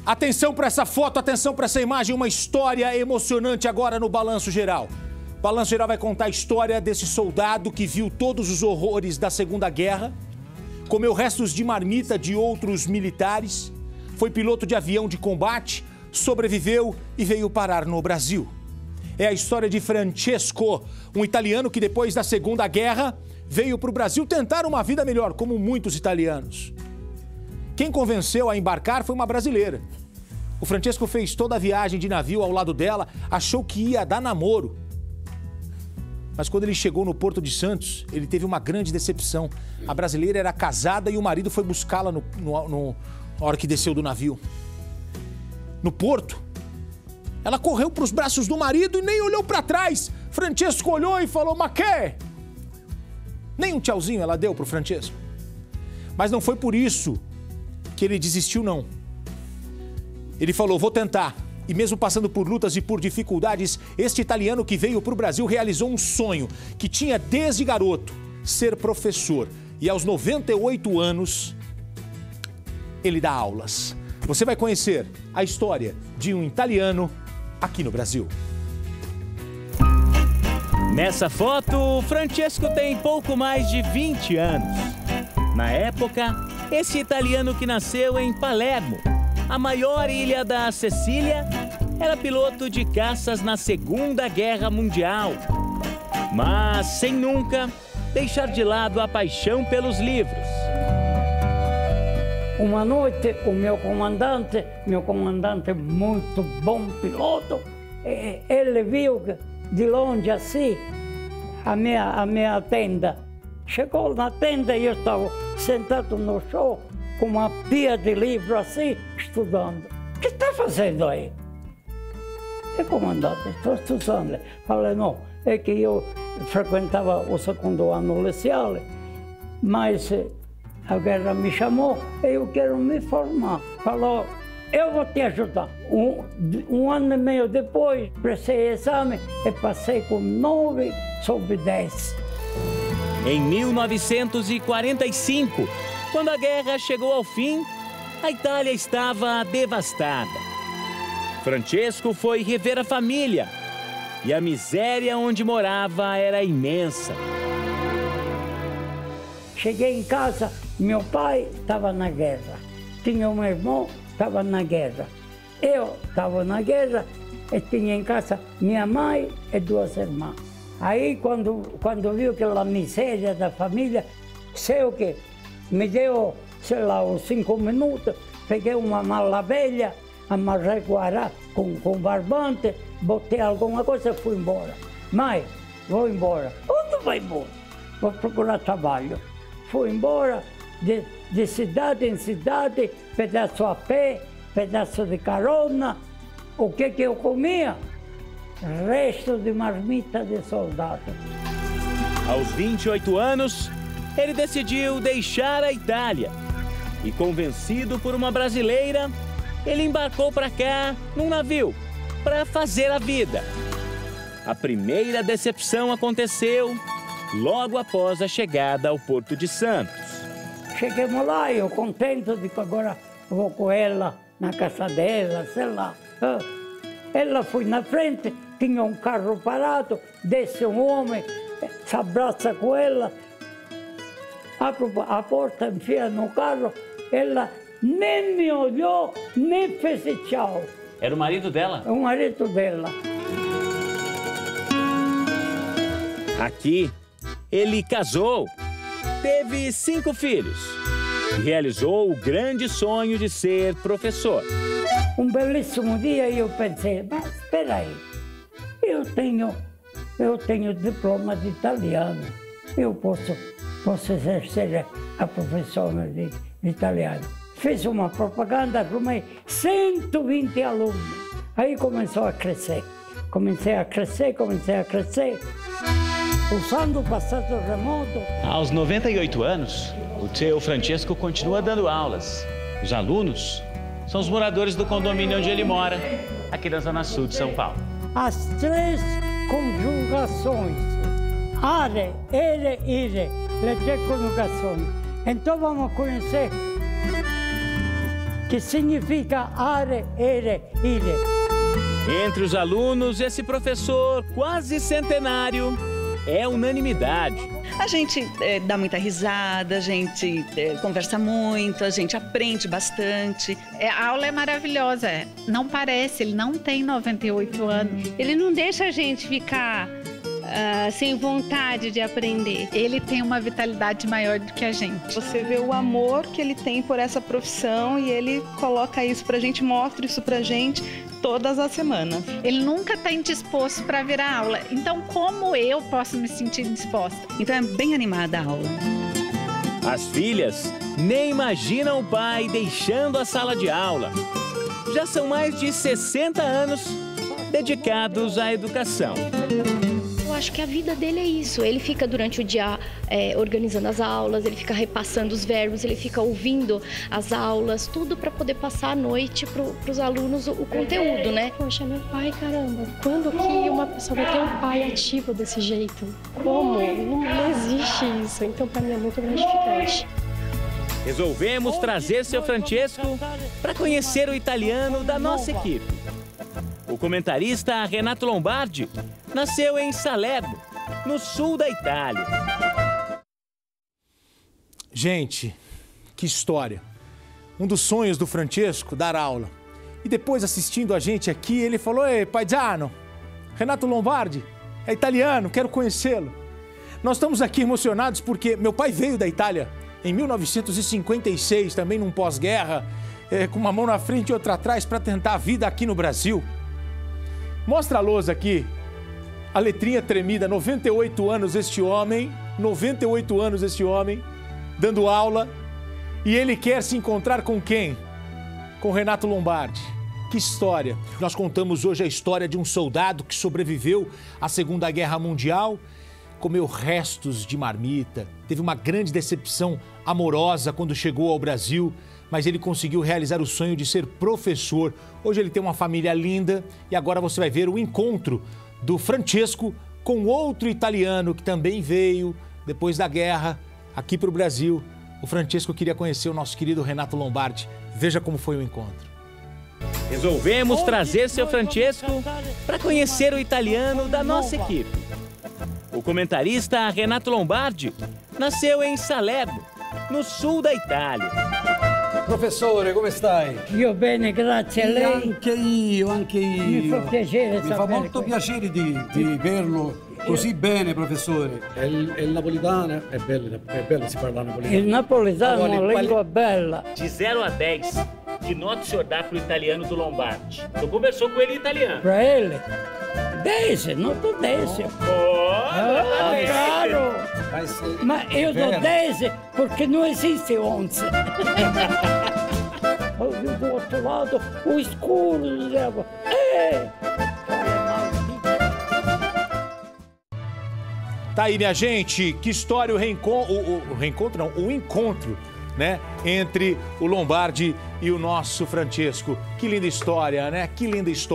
Atenção para essa foto, atenção para essa imagem, uma história emocionante agora no Balanço Geral. O Balanço Geral vai contar a história desse soldado que viu todos os horrores da Segunda Guerra, comeu restos de marmita de outros militares, foi piloto de avião de combate, sobreviveu e veio parar no Brasil. É a história de Francesco, um italiano que depois da Segunda Guerra veio para o Brasil tentar uma vida melhor, como muitos italianos. Quem convenceu a embarcar foi uma brasileira. O Francesco fez toda a viagem de navio ao lado dela, achou que ia dar namoro. Mas quando ele chegou no Porto de Santos, ele teve uma grande decepção. A brasileira era casada e o marido foi buscá-la na hora que desceu do navio. No porto, ela correu para os braços do marido e nem olhou para trás. Francesco olhou e falou, "Ma che?" Nem um tchauzinho ela deu para o Francesco. Mas não foi por isso que ele desistiu, não. Ele falou, vou tentar. E mesmo passando por lutas e por dificuldades, este italiano que veio para o Brasil realizou um sonho que tinha desde garoto, ser professor. E aos 98 anos, ele dá aulas. Você vai conhecer a história de um italiano aqui no Brasil. Nessa foto, Francesco tem pouco mais de 20 anos. Na época, esse italiano que nasceu em Palermo, a maior ilha da Sicília, era piloto de caças na Segunda Guerra Mundial. Mas sem nunca deixar de lado a paixão pelos livros. Uma noite, o meu comandante muito bom piloto, ele viu de longe assim a minha tenda. Chegou na tenda e eu estava sentado no chão com uma pia de livro assim, estudando. O que está fazendo aí? Comandante, estou estudando. Falei, não, é que eu frequentava o segundo ano liceal, mas a guerra me chamou e eu quero me formar. Falou, eu vou te ajudar. Um ano e meio depois, prestei exame e passei com 9 sobre 10. Em 1945, quando a guerra chegou ao fim, a Itália estava devastada. Francesco foi rever a família e a miséria onde morava era imensa. Cheguei em casa, meu pai estava na guerra, tinha um irmão, estava na guerra. Eu estava na guerra e tinha em casa minha mãe e 2 irmãs. Aí, quando viu aquela miséria da família, sei o quê? Me deu, sei lá, uns 5 minutos, peguei uma mala velha, amarrei guará com barbante, botei alguma coisa e fui embora. Mãe, vou embora. Onde vai embora? Vou procurar trabalho. Fui embora de cidade em cidade, pedaço a pé, pedaço de carona. O que eu comia? Resto de marmita de soldado. Aos 28 anos, ele decidiu deixar a Itália. E convencido por uma brasileira, ele embarcou para cá num navio para fazer a vida. A primeira decepção aconteceu logo após a chegada ao Porto de Santos. Chegamos lá, eu contente de que agora vou com ela na casa dela, sei lá. Ela foi na frente, tinha um carro parado, desce um homem, se abraça com ela, abre a porta, enfia no carro, ela nem me olhou, nem fez tchau. Era o marido dela? É o marido dela. Aqui, ele casou, teve 5 filhos e realizou o grande sonho de ser professor. Um belíssimo dia eu pensei, mas espera aí, eu tenho diploma de italiano, eu posso exercer a profissão de italiano. Fiz uma propaganda, arrumei 120 alunos. Aí começou a crescer. Comecei a crescer. Usando o passado remoto. Aos 98 anos, o tio Francesco continua dando aulas. Os alunos são os moradores do condomínio onde ele mora, aqui na Zona Sul de São Paulo. As 3 conjugações. Are, ere, ire. Le 3 conjugações. Então vamos conhecer que significa are, ere, ire. Entre os alunos, esse professor quase centenário é unanimidade. A gente dá muita risada, a gente conversa muito, a gente aprende bastante. A aula é maravilhosa, não parece, ele não tem 98 anos. Ele não deixa a gente ficar sem vontade de aprender. Ele tem uma vitalidade maior do que a gente. Você vê o amor que ele tem por essa profissão e ele coloca isso pra gente, mostra isso pra gente todas as semanas. Ele nunca está indisposto para vir à aula. Então, como eu posso me sentir indisposta? Então, é bem animada a aula. As filhas nem imaginam o pai deixando a sala de aula. Já são mais de 60 anos dedicados à educação. Eu acho que a vida dele é isso. Ele fica durante o dia organizando as aulas, ele fica repassando os verbos, ele fica ouvindo as aulas, tudo para poder passar à noite para os alunos o conteúdo, né? Poxa, meu pai, caramba, quando que uma pessoa vai ter um pai ativo desse jeito? Como? Não existe isso. Então, para mim, é muito gratificante. Resolvemos trazer seu Francesco para conhecer o italiano da nossa equipe. O comentarista Renato Lombardi nasceu em Salerno, no sul da Itália. Gente, que história. Um dos sonhos do Francesco, dar aula. E depois, assistindo a gente aqui, ele falou: "Ei, paisano, Renato Lombardi é italiano, quero conhecê-lo." Nós estamos aqui emocionados porque meu pai veio da Itália em 1956, também num pós-guerra, com uma mão na frente e outra atrás para tentar a vida aqui no Brasil. Mostra a lousa aqui, a letrinha tremida, 98 anos este homem, 98 anos este homem, dando aula, e ele quer se encontrar com quem? Com Renato Lombardi. Que história! Nós contamos hoje a história de um soldado que sobreviveu à Segunda Guerra Mundial, comeu restos de marmita, teve uma grande decepção amorosa quando chegou ao Brasil, mas ele conseguiu realizar o sonho de ser professor. Hoje ele tem uma família linda e agora você vai ver o encontro do Francesco com outro italiano que também veio depois da guerra aqui para o Brasil. O Francesco queria conhecer o nosso querido Renato Lombardi. Veja como foi o encontro. Resolvemos trazer seu Francesco para conhecer o italiano da nossa equipe. O comentarista Renato Lombardi nasceu em Salerno, no sul da Itália. Professore, come stai? Io bene, grazie a lei. Anche io. Mi fa piacere Mi fa molto piacere di vederlo così bene, professore. Il napolitano è bello si parla napolitano. Il napoletano è una lingua bella. De 0 a 10, que nota o senhor dá pro italiano do Lombardi? Tu conversou com ele em italiano. Para ele, 10, noto 10. Claro! Ma io do 10 perché non esiste 11. Do outro lado, o escuro do diabo. Tá aí, minha gente, que história o encontro, né, entre o Lombardi e o nosso Francesco. Que linda história, né? Que linda história.